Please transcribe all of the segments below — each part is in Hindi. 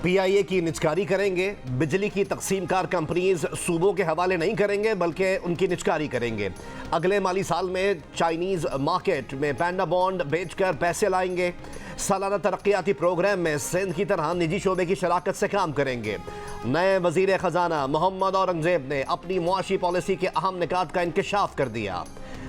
पीआईए की निचकारी करेंगे। बिजली की तकसीमकार कंपनीज सूबों के हवाले नहीं करेंगे बल्कि उनकी निचकारी करेंगे। अगले माली साल में चाइनीज़ मार्केट में पैंडा बॉन्ड बेचकर पैसे लाएंगे। सालाना तरक्याती प्रोग्राम में सिंध की तरह निजी शोबे की शराकत से काम करेंगे। नए वजीर ख़जाना मोहम्मद औरंगजेब ने अपनी मुआशी पॉलिसी के अहम निकात का इंकशाफ कर दिया।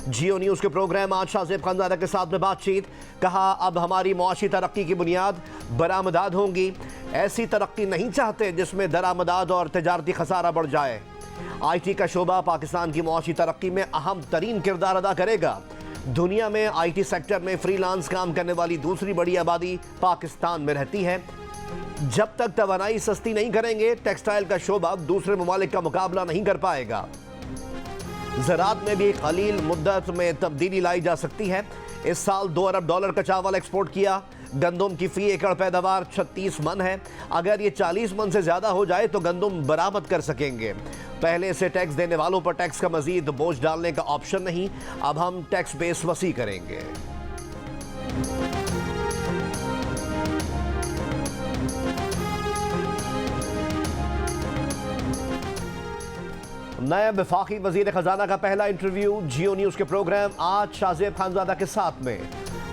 जियो न्यूज़ के प्रोग्राम आज शाहजेब खानजादा के साथ में बातचीत। कहा, अब हमारी मुआशी तरक्की की बुनियाद बरामदात होंगी। ऐसी तरक्की नहीं चाहते जिसमें दरामदात और तजारती खसारा बढ़ जाए। IT का शोबा पाकिस्तान की मुआशी तरक्की में अहम तरीन किरदार अदा करेगा। दुनिया में IT सेक्टर में फ्रीलांस काम करने वाली दूसरी बड़ी आबादी पाकिस्तान में रहती है। जब तक तवानाई सस्ती नहीं करेंगे, टेक्सटाइल का शोबा दूसरे ममालिक का मुकाबला नहीं कर पाएगा। ज़राअत में भी कलील मुद्दत में तब्दीली लाई जा सकती है। इस साल $2 अरब का चावल एक्सपोर्ट किया। गंदम की फी एकड़ पैदावार 36 मन है। अगर ये 40 मन से ज़्यादा हो जाए तो गंदम बरामद कर सकेंगे। पहले से टैक्स देने वालों पर टैक्स का मजीद बोझ डालने का ऑप्शन नहीं। अब हम टैक्स बेस वसी करेंगे। नए वफाकी वजीर खजाना का पहला इंटरव्यू जियो न्यूज़ के प्रोग्राम आज शाहजेब खानजादा के साथ में।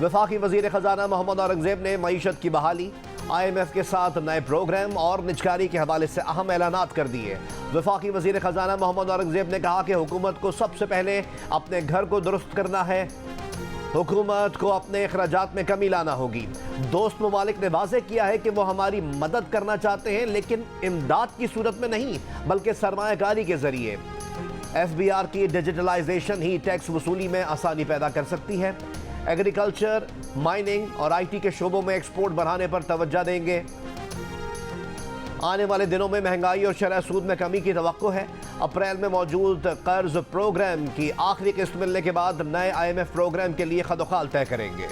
वफाकी वजीर खजाना मोहम्मद औरंगजेब ने मईशत की बहाली, IMF के साथ नए प्रोग्राम और निजकारी के हवाले से अहम ऐलानात कर दिए। वफाकी वजीर खजाना मोहम्मद औरंगजेब ने कहा कि हुकूमत को सबसे पहले अपने घर को दुरुस्त करना है। हुकूमत को अपने अखराजात में कमी लाना होगी। दोस्त ममालिक ने वाज़ेह किया है कि वो हमारी मदद करना चाहते हैं, लेकिन इमदाद की सूरत में नहीं बल्कि सरमायाकारी के जरिए। FBR की डिजिटलाइजेशन ही टैक्स वसूली में आसानी पैदा कर सकती है। एग्रीकल्चर, माइनिंग और IT के शोबों में एक्सपोर्ट बढ़ाने पर तवज्जो देंगे। आने वाले दिनों में महंगाई और शरह सूद में कमी की तवक्को है। अप्रैल में मौजूद कर्ज प्रोग्राम की आखिरी किस्त मिलने के बाद नए IMF प्रोग्राम के लिए खदोखाल तय करेंगे।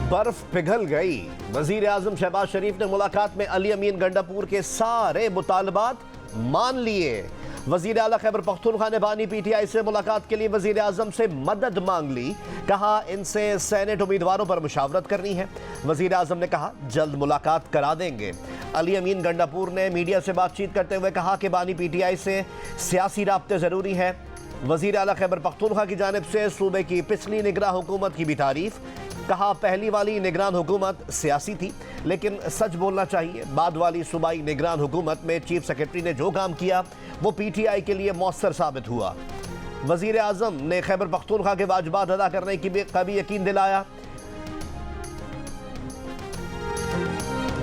बर्फ पिघल गई। वजीर आजम शहबाज शरीफ ने मुलाकात में अली अमीन गंडापुर के सारे मुतालबात मान लिए। वजीर आला खैबर पख्तूनख्वा ने बानी PTI से मुलाकात के लिए वजीर आजम से मदद मांग ली। कहा, इनसे सेनेट उम्मीदवारों पर मुशावरत करनी है। वजीर आजम ने कहा, जल्द मुलाकात करा देंगे। अली अमीन गंडापुर ने मीडिया से बातचीत करते हुए कहा कि बानी PTI से सियासी राब्ते ज़रूरी है। वजीर आला खैबर पख्तूनख्वा की जानिब से सूबे की पिछली निगरान हुकूमत की भी तारीफ। कहा, पहली वाली निगरान हुकूमत सियासी थी, लेकिन सच बोलना चाहिए, बाद वाली सूबाई निगरान हुकूमत में चीफ सेक्रेटरी ने जो काम किया वो PTI के लिए मौसर साबित हुआ। वजीर आजम ने खैबर पख्तूनख्वा के वाजिबात अदा करने की भी यकीन दिलाया।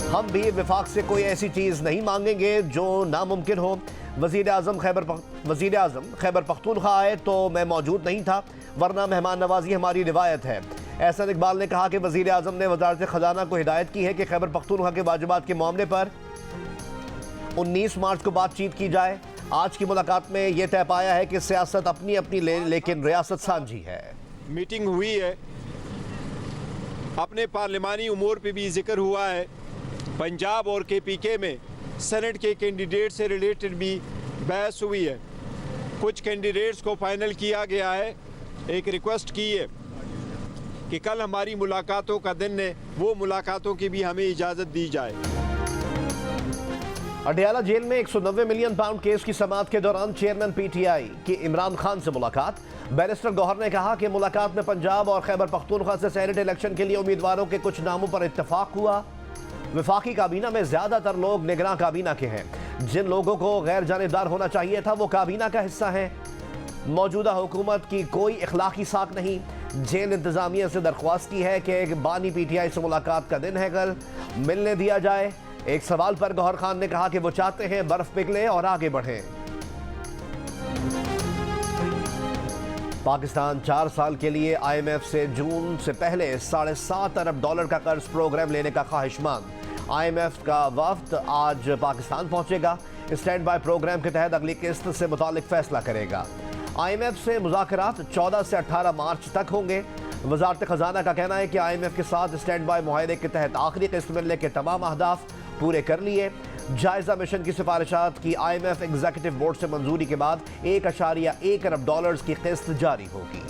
हम भी विफाक से कोई ऐसी चीज़ नहीं मांगेंगे जो नामुमकिन हो। वजीर आजम खैबर पख्तूनख्वा आए तो मैं मौजूद नहीं था, वरना मेहमान नवाजी हमारी रिवायत है। एहसन इकबाल ने कहा कि वजीर आजम ने वजारत खजाना को हिदायत की है कि खैबर पख्तूनख्वा के वाजिबात के मामले पर 19 मार्च को बातचीत की जाए। आज की मुलाकात में यह तय पाया है कि सियासत अपनी अपनी लेकिन रियासत साझी है। मीटिंग हुई है, अपने पार्लिमानी उमूर पे भी जिक्र हुआ है। पंजाब और KPK में सेनेट के कैंडिडेट से रिलेटेड भी बहस हुई है। कुछ कैंडिडेट्स को फाइनल किया गया है। एक रिक्वेस्ट की है कि कल हमारी मुलाकातों का दिन है, वो मुलाकातों की भी हमें इजाज़त दी जाए। अडयाला जेल में 190 मिलियन पाउंड केस की समाअत के दौरान चेयरमैन PTI की इमरान खान से मुलाकात। बैरिस्टर गौहर ने कहा कि मुलाकात में पंजाब और खैबर पख्तूनख्वा से सेनेट इलेक्शन के लिए उम्मीदवारों के कुछ नामों पर इत्तफाक हुआ। वफाकी काबीना में ज़्यादातर लोग निगरान काबीना के हैं। जिन लोगों को गैर जानिबदार होना चाहिए था वो काबीना का हिस्सा हैं। मौजूदा हुकूमत की कोई इखलाकी साख नहीं। जेल इंतज़ामिया से दरख्वास्त की है कि बानी PTI से मुलाकात का दिन है कल, मिलने दिया जाए। एक सवाल पर गौहर खान ने कहा कि वो चाहते हैं बर्फ पिघले और आगे बढ़े। पाकिस्तान 4 साल के लिए IMF से जून से पहले $7.5 अरब का कर्ज प्रोग्राम लेने का ख्वाहिशमंद। IMF का वफ्द आज पाकिस्तान पहुंचेगा। स्टैंड बाय प्रोग्राम के तहत अगली किस्त से मुतालिक फैसला करेगा। IMF से मुज़ाकरात 14 से 18 मार्च तक होंगे। वजारत खजाना का कहना है कि IMF के साथ स्टैंड बाय मुआहदे के तहत आखिरी किस्त मिलने के तमाम अहदाफ पूरे कर लिए। जायजा मिशन की सिफारिशात की IMF एग्जीक्यूटिव बोर्ड से मंजूरी के बाद $1.1 अरब की किस्त जारी होगी।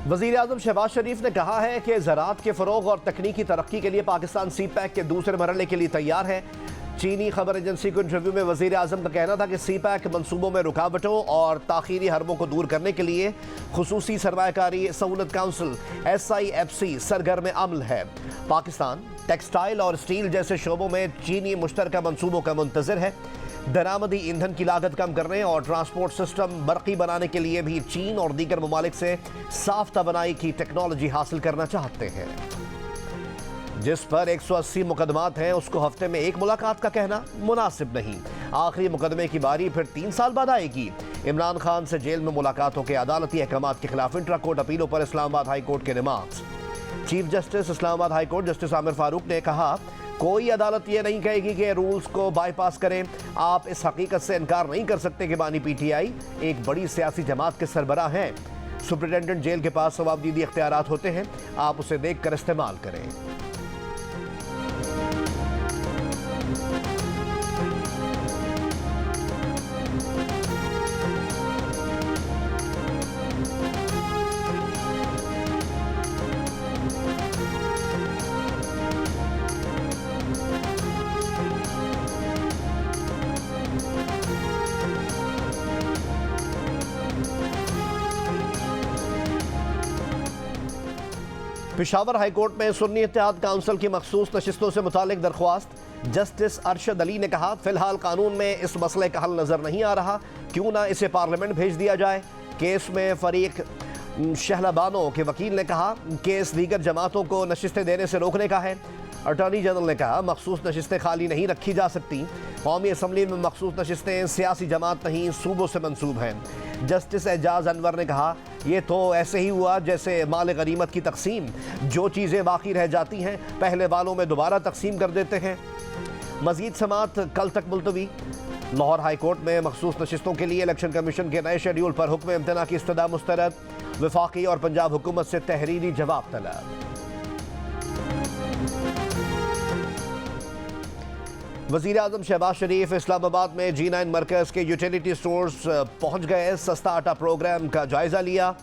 वज़ीर आज़म शहबाज शरीफ ने कहा है कि ज़राअत के फ़रोग़ और तकनीकी तरक्की के लिए पाकिस्तान सी पैक के दूसरे मरहले के लिए तैयार है। चीनी खबर एजेंसी को इंटरव्यू में वज़ीर आज़म का कहना था कि सी पैक मनसूबों में रुकावटों और ताख़ीरी हरबों को दूर करने के लिए खुसूसी सरमायाकारी सहूलत काउंसिल SIFC सरगर्म अमल है। पाकिस्तान टेक्सटाइल और स्टील जैसे शोबों में चीनी मुश्तरका मनसूबों का मुंतज़िर है। दरामदी ईंधन की लागत कम करने और ट्रांसपोर्ट सिस्टम बरक़ी बनाने के लिए भी चीन और दीगर ममालिक से साफ तवानाई की टेक्नोलॉजी हासिल करना चाहते हैं। जिस पर 180 मुकदमात हैं उसको हफ्ते में एक मुलाकात का कहना मुनासिब नहीं। आखिरी मुकदमे की बारी फिर 3 साल बाद आएगी। इमरान खान से जेल में मुलाकातों के अदालती अहकामात के खिलाफ इंट्रा कोर्ट अपीलों पर इस्लामाबाद हाई कोर्ट के remarks. Chief justice Islamabad high court justice Aamir Farooq ने कहा, कोई अदालत ये नहीं कहेगी कि रूल्स को बाईपास करें। आप इस हकीकत से इनकार नहीं कर सकते कि बानी PTI एक बड़ी सियासी जमात के सरबराह हैं। सुप्रिटेंडेंट जेल के पास जवाबदीदी इख्तियारात होते हैं, आप उसे देखकर इस्तेमाल करें। पेशावर हाई कोर्ट में सुन्नी इत्तेहाद काउंसिल की मखसूस नशिस्तों से मुतालिक दरख्वास्त। जस्टिस अरशद अली ने कहा, फिलहाल कानून में इस मसले का हल नजर नहीं आ रहा, क्यों ना इसे पार्लियामेंट भेज दिया जाए। केस में फरीक शहलाबानो के वकील ने कहा, केस दीगर जमातों को नशिस्तें देने से रोकने का है। अटॉर्नी जनरल ने कहा, मखसूस नशिस्तें खाली नहीं रखी जा सकती। कौमी असम्बली में मखसूस नशिस्तें सियासी जमात नहीं सूबों से मंसूब हैं। जस्टिस एजाज अनवर ने कहा, ये तो ऐसे ही हुआ जैसे माल गनीमत की तकसीम, जो चीज़ें बाकी रह जाती हैं पहले वालों में दोबारा तकसीम कर देते हैं। मजीद समात कल तक मुलतवी। लाहौर हाई कोर्ट में मखसूस नशिस्तों के लिए इलेक्शन कमीशन के नए शेड्यूल पर हुक्म इम्तना की इस्तदा मुस्तरद। वफाकी और पंजाब हुकूमत से तहरीरी जवाब तलब। वज़ीर आज़म शहबाज शरीफ इस्लामाबाद में G9 मरकज़ के यूटिलिटी स्टोर्स पहुँच गए। सस्ता आटा प्रोग्राम का जायज़ा लिया,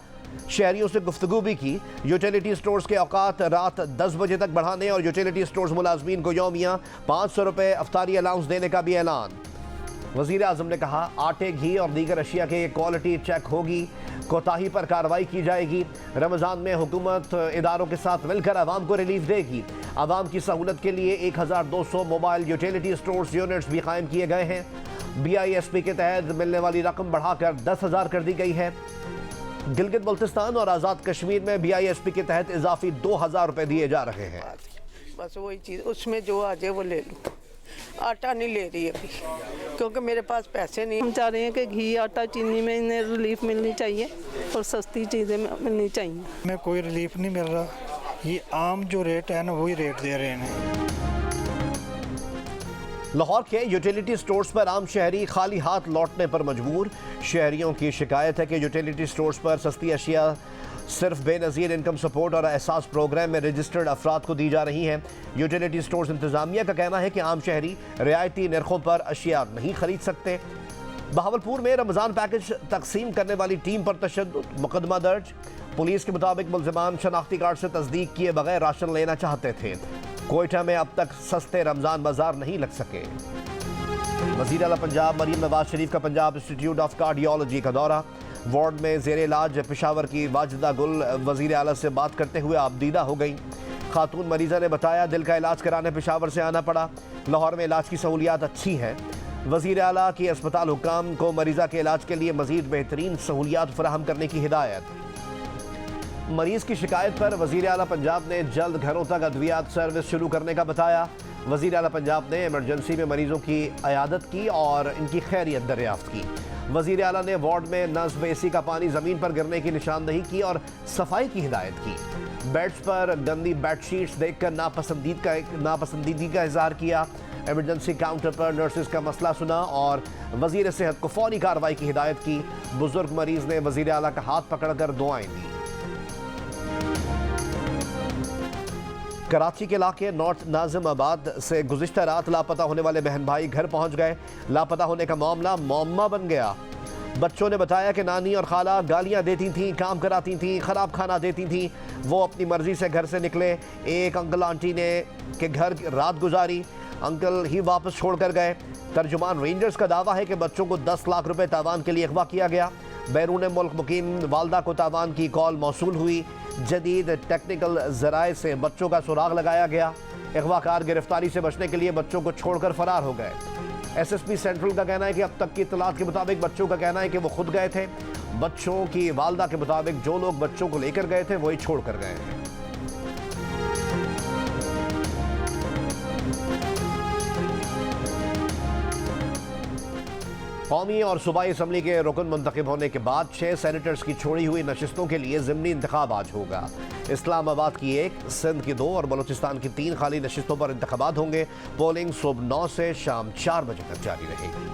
शहरियों से गुफ्तगू भी की। यूटिलिटी स्टोर्स के औकात रात 10 बजे तक बढ़ाने और यूटिलिटी स्टोर्स मुलाजमीन को यौमिया 500 रुपये अफ्तारी अलाउंस देने का भी ऐलान। वज़ीर आज़म ने कहा, आटे, घी और दीगर अशिया की क्वालिटी चेक होगी, कोताही पर कार्रवाई की जाएगी। रमज़ान में हुकूमत इदारों के साथ मिलकर आवाम को रिलीफ देगी। आवाम की सहूलत के लिए 1200 मोबाइल यूटिलिटी स्टोर्स यूनिट्स भी कायम किए गए हैं। BISP के तहत मिलने वाली रकम बढ़ाकर 10,000 कर दी गई है। गिलगित बल्तिस्तान और आज़ाद कश्मीर में BISP के तहत इजाफी 2,000 रुपये दिए जा रहे हैं। बस वही चीज़, उसमें जो आ जाए वो ले लूँ। आटा नहीं ले रही अभी क्योंकि मेरे पास पैसे नहीं। हम चाह रहे हैं कि घी, आटा, चीनी में इन्हें रिलीफ मिलनी चाहिए और सस्ती चीज़ें मिलनी चाहिए। में कोई रिलीफ नहीं मिल रहा, ये आम जो रेट है ना वही रेट दे रहे हैं। लाहौर के यूटिलिटी स्टोर्स पर आम शहरी खाली हाथ लौटने पर मजबूर। शहरियों की शिकायत है कि यूटिलिटी स्टोर्स पर सस्ती अशिया सिर्फ बेनज़ीर इनकम सपोर्ट और एहसास प्रोग्राम में रजिस्टर्ड अफराद को दी जा रही हैं। यूटिलिटी स्टोर्स इंतज़ामिया का कहना है कि आम शहरी रियायती नरखों पर अशिया नहीं खरीद सकते। बहावलपुर में रमज़ान पैकेज तकसीम करने वाली टीम पर तशद्दुद, मुकदमा दर्ज। पुलिस के मुताबिक मुल्ज़िमान शनाख्ती कार्ड से तस्दीक किए बगैर राशन लेना चाहते थे। कोयटा में अब तक सस्ते रमज़ान बाजार नहीं लग सके। वज़ीर आला पंजाब मरीम नवाज शरीफ का पंजाब इंस्टीट्यूट ऑफ कार्डियोलॉजी का दौरा। वार्ड में ज़ेर इलाज पेशावर की वाजिदा गुल वज़ीर आला से बात करते हुए आबदीदा हो गई। खातून मरीज़ा ने बताया, दिल का इलाज कराने पेशावर से आना पड़ा। लाहौर में इलाज की सहूलियात अच्छी हैं। वज़ीर आला की अस्पताल हुक्काम को मरीज़ा के इलाज के लिए मज़ीद बेहतरीन सहूलियात फराहम करने की हिदायत। मरीज़ की शिकायत पर वज़ीर आला पंजाब ने जल्द घरों तक अद्वियात सर्विस शुरू करने का बताया। वज़ीर आला पंजाब ने इमरजेंसी में मरीज़ों की अयादत की और इनकी खैरियत दरियाफ्त की। वज़ीर आला ने वार्ड में नस्ब AC का पानी ज़मीन पर गिरने की निशानदही की और सफाई की हिदायत की। बेड्स पर गंदी बेडशीट्स देखकर नापसंदीदगी का इजहार किया। इमरजेंसी काउंटर पर नर्सेज का मसला सुना और वज़ीर सेहत को फौरी कार्रवाई की हिदायत की। बुजुर्ग मरीज़ ने वज़ीर आला का हाथ पकड़कर दुआएं दी। कराची के इलाके नॉर्थ नाजिमाबाद से गुज़िश्ता रात लापता होने वाले बहन भाई घर पहुंच गए। लापता होने का मामला मुअम्मा बन गया। बच्चों ने बताया कि नानी और खाला गालियां देती थीं, काम कराती थीं, ख़राब खाना देती थीं। वो अपनी मर्ज़ी से घर से निकले। एक अंकल आंटी ने के घर रात गुजारी, अंकल ही वापस छोड़ कर गए। तर्जुमान रेंजर्स का दावा है कि बच्चों को 10 लाख रुपए तावान के लिए अगवा किया गया। बैरून मुल्क मुकीम वालदा को तावान की कॉल मौसूल हुई। जदीद टेक्निकल ज़राए से बच्चों का सुराग लगाया गया। अगवाकार गिरफ्तारी से बचने के लिए बच्चों को छोड़कर फरार हो गए। एसएसपी सेंट्रल का कहना है कि अब तक की इत्तलात के मुताबिक बच्चों का कहना है कि वो खुद गए थे। बच्चों की वालदा के मुताबिक जो लोग बच्चों को लेकर गए थे वही छोड़ कर गए हैं। कौमी और सूबाई असम्बली के रुकन मुंतखब होने के बाद 6 सेनेटर्स की छोड़ी हुई नशिस्तों के लिए ज़िमनी इंतखाब आज होगा। इस्लामाबाद की 1, सिंध की 2 और बलूचिस्तान की 3 खाली नशिस्तों पर इंतखाबात होंगे। पोलिंग सुबह 9 से शाम 4 बजे तक जारी रहेगी।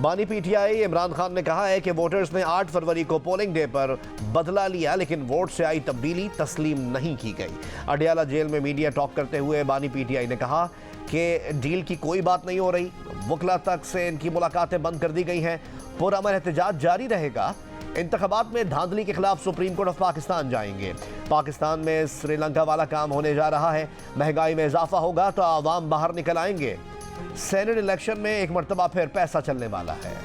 बानी पीटीआई इमरान खान ने कहा है कि वोटर्स ने 8 फरवरी को पोलिंग डे पर बदला लिया, लेकिन वोट से आई तब्दीली तस्लीम नहीं की गई। अडयाला जेल में मीडिया टॉक करते हुए बानी पीटीआई ने कहा कि डील की कोई बात नहीं हो रही। वकला तक से इनकी मुलाकातें बंद कर दी गई हैं। पुरअमन एहतजाज जारी रहेगा। इंतखाबात में धांधली के खिलाफ सुप्रीम कोर्ट ऑफ पाकिस्तान जाएंगे। पाकिस्तान में श्रीलंका वाला काम होने जा रहा है। महंगाई में इजाफा होगा तो आवाम बाहर निकल आएंगे। सेनेट इलेक्शन में एक मरतबा फिर पैसा चलने वाला है।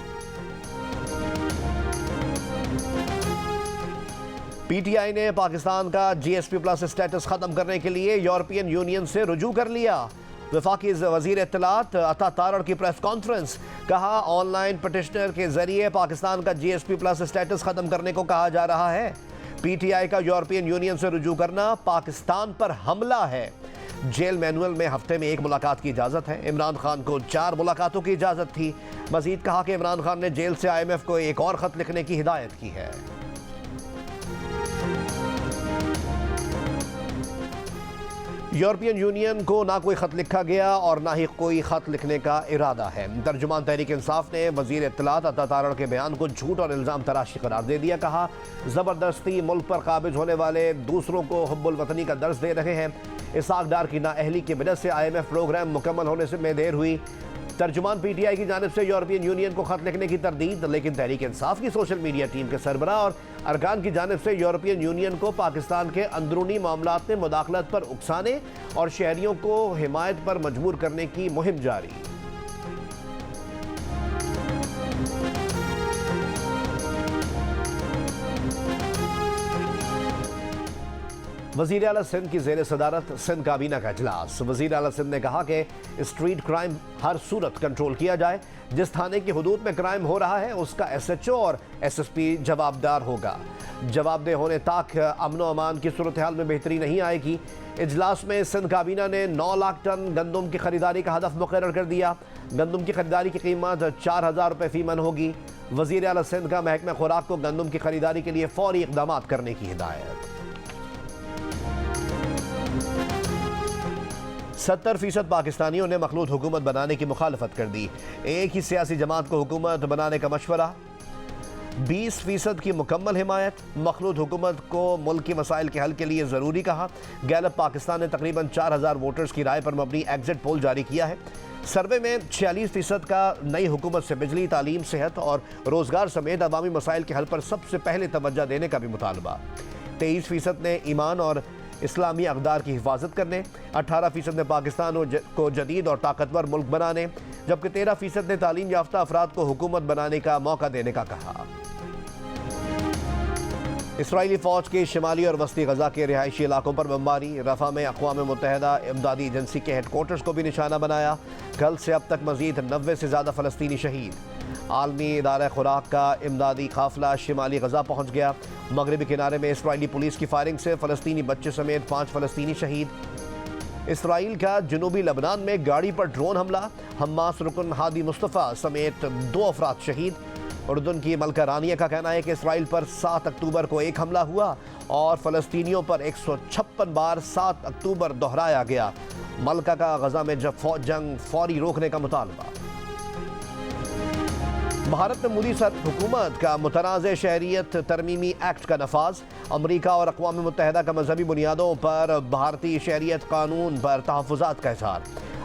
पीटीआई ने पाकिस्तान का जीएसपी प्लस स्टेटस खत्म करने के लिए यूरोपियन यूनियन से रुजू कर लिया। वफाकी वजीर इत्तलात अता तारड़ की प्रेस कॉन्फ्रेंस, कहा ऑनलाइन पटिशनर के जरिए पाकिस्तान का जीएसपी प्लस स्टेटस खत्म करने को कहा जा रहा है। पीटीआई का यूरोपियन यूनियन से रुजू करना पाकिस्तान पर हमला है। जेल मैनुअल में हफ्ते में 1 मुलाकात की इजाज़त है। इमरान खान को 4 मुलाकातों की इजाज़त थी। मजीद कहा कि इमरान खान ने जेल से IMF को एक और ख़त लिखने की हिदायत की है। यूरोपियन यूनियन को ना कोई ख़त लिखा गया और ना ही कोई ख़त लिखने का इरादा है। तर्जुमान तहरीक इंसाफ ने वज़ीर इत्तलात अता तारड़ के बयान को झूठ और इल्ज़ाम तराशी करार दे दिया। कहा ज़बरदस्ती मुल्क पर काबिज होने वाले दूसरों को हुब्बुल वतनी का दर्ज दे रहे हैं। इसहाक डार की नाअहली की वजह से IMF प्रोग्राम मुकम्मल होने से में देर हुई। तर्जुमान पीटीआई की जानिब से यूरोपियन यूनियन को खत लिखने की तरदीद, लेकिन तहरीक इंसाफ की सोशल मीडिया टीम के सरबराह और अरकान की जानिब से यूरोपियन यूनियन को पाकिस्तान के अंदरूनी मामलात में मुदाखलत पर उकसाने और शहरियों को हिमायत पर मजबूर करने की मुहिम जारी। वज़ीर आला सिंध की ज़ेर सदारत सिंध काबीना का इजलास। वज़ीर आला सिंध ने कहा कि स्ट्रीट क्राइम हर सूरत कंट्रोल किया जाए। जिस थाने की हुदूद में क्राइम हो रहा है उसका SHO और SSP जवाबदार होगा। जवाबदेह होने तक अमन व अमान की सूरत हाल में बेहतरी नहीं आएगी। इजलास में सिंध काबीना ने 9 लाख टन गंदम की खरीदारी का हदफ मुकर्रर कर दिया। गंदम की खरीदारी की कीमत 4000 रुपये फी मन होगी। वज़ीर आला सिंध का महकमा खुराक को गंदम की खरीदारी के लिए फौरी इक़दाम करने की हिदायत। 70% पाकिस्तानियों ने मखलूत हुकूमत बनाने की मुखालफत कर दी। एक ही सियासी जमात को हुकूमत बनाने का मशवरा। 20% की मुकम्मल हिमायत। मखलूत हुकूमत को मुल्क की मसाइल के हल के लिए ज़रूरी कहा। गैलप पाकिस्तान ने तकरीबन 4000 वोटर्स की राय पर मबनी एग्जिट पोल जारी किया है। सर्वे में 46% का नई हुकूमत से बिजली, तालीम, सेहत और रोज़गार समेत अवामी मसाइल के हल पर सबसे पहले तवज्जो देने का भी मुतालबा। 23% ने ईमान और इस्लामी अक़दार की हिफाजत करने। 18% ने पाकिस्तान को जदीद और ताकतवर मुल्क बनाने, जबकि 13% ने तालीम याफ्ता अफराद को हुकूमत बनाने का मौका देने का कहा। इसराइली फ़ौज के शिमाली और वस्ती गजा के रिहायशी इलाकों पर बमबारी। रफ़ा में अक़वाम मुत्तहिदा इमदादी एजेंसी के हेडक्वार्टर्स को भी निशाना बनाया। कल से अब तक मज़ीद 90 से ज़्यादा फ़लस्तीनी शहीद। आलमी इदारा खुराक का इमदादी काफ़िला शिमाली गजा पहुँच गया। मगरबी किनारे में इसराइली पुलिस की फायरिंग से फ़लस्तीनी बच्चे समेत 5 फ़लस्तीनी शहीद। इसराइल का जनूबी लबनान में गाड़ी पर ड्रोन हमला। हमास रुकन हादी मुस्तफ़ा समेत 2 अफराद शहीद। उर्दन की मलका रानिया का कहना है कि इसराइल पर 7 अक्टूबर को एक हमला हुआ और फ़लस्तीनियों पर 156 बार 7 अक्टूबर दोहराया गया। मलका का गजा में जंग फौरी रोकने का मुतालबा। भारत में मोदी हुकूमत का मुतनाज़ शहरियत तरमीमी एक्ट का नफाज। अमरीका और अक़वाम मुत्तहिदा का मजहबी बुनियादों पर भारतीय शहरियत कानून पर तहफ़्फ़ुज़ात का इज़हार।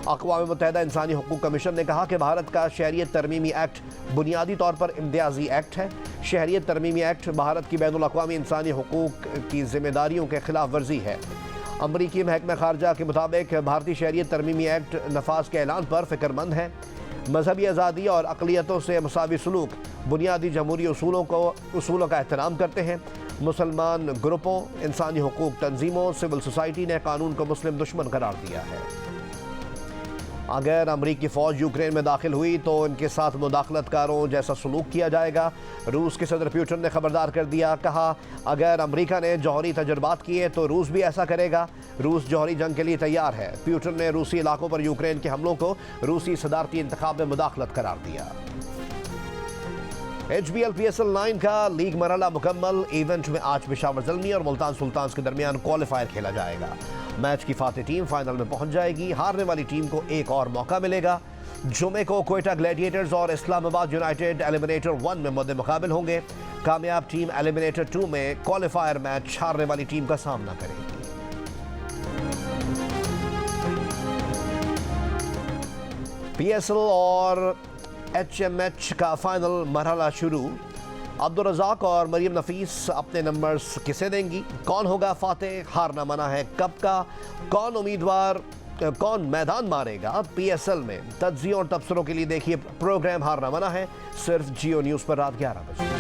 अक़वाम मुत्तहिदा इंसानी हुकूक कमीशन ने कहा कि भारत का शहरियत तरमीमी एक्ट बुनियादी तौर पर इम्तियाजी एक्ट है। शहरियत तरमीमी एक्ट भारत की बैनुल अक़वामी इंसानी हुकूक की जिम्मेदारियों के खिलाफ वर्जी है। अमरीकी महकमा खारजा के मुताबिक भारतीय शहरियत तरमीमी एक्ट नफाज के ऐलान पर फिक्रमंद है। मजहबी आज़ादी और अक़लियतों से मसावी सलूक बुनियादी जमहूरी उसूलों का एहतराम करते हैं। मुसलमान ग्रुपों, इंसानी हुकूक तंजीमों, सिविल सोसाइटी ने कानून को मुस्लिम दुश्मन करार दिया है। अगर अमरीकी फ़ौज यूक्रेन में दाखिल हुई तो इनके साथ मुदाखलतकारों जैसा सलूक किया जाएगा। रूस के सदर पुतिन ने खबरदार कर दिया, कहा अगर अमरीका ने जौहरी तजर्बात किए तो रूस भी ऐसा करेगा। रूस जौहरी जंग के लिए तैयार है। पुतिन ने रूसी इलाकों पर यूक्रेन के हमलों को रूसी सदारती इंतखाब में मुदाखलत करार दिया। HBL PSL 9 का लीग मरहला मुकम्मल। इवेंट में आज पेशावर ज़ल्मी और मुल्तान सुल्तान्स के दरमियान क्वालिफायर खेला जाएगा। मैच की फातेह टीम फाइनल में पहुंच जाएगी। हारने वाली टीम को एक और मौका मिलेगा। जुमे को क्वेटा ग्लैडिएटर्स और इस्लामाबाद यूनाइटेड एलिमिनेटर 1 में मुद्दे मुकाबिल होंगे। कामयाब टीम एलिमिनेटर 2 में क्वालिफायर मैच हारने वाली टीम का सामना करेगी। PSL और HMH का फाइनल मरहला शुरू। अब्दुल रज़ाक और मरियम नफीस अपने नंबर्स किसे देंगी? कौन होगा फातेह? हारना मना है कब का? कौन मैदान मारेगा PSL में? तज्ज़ियों और तबसरों के लिए देखिए प्रोग्राम हारना मना है सिर्फ जियो न्यूज़ पर रात 11 बजे।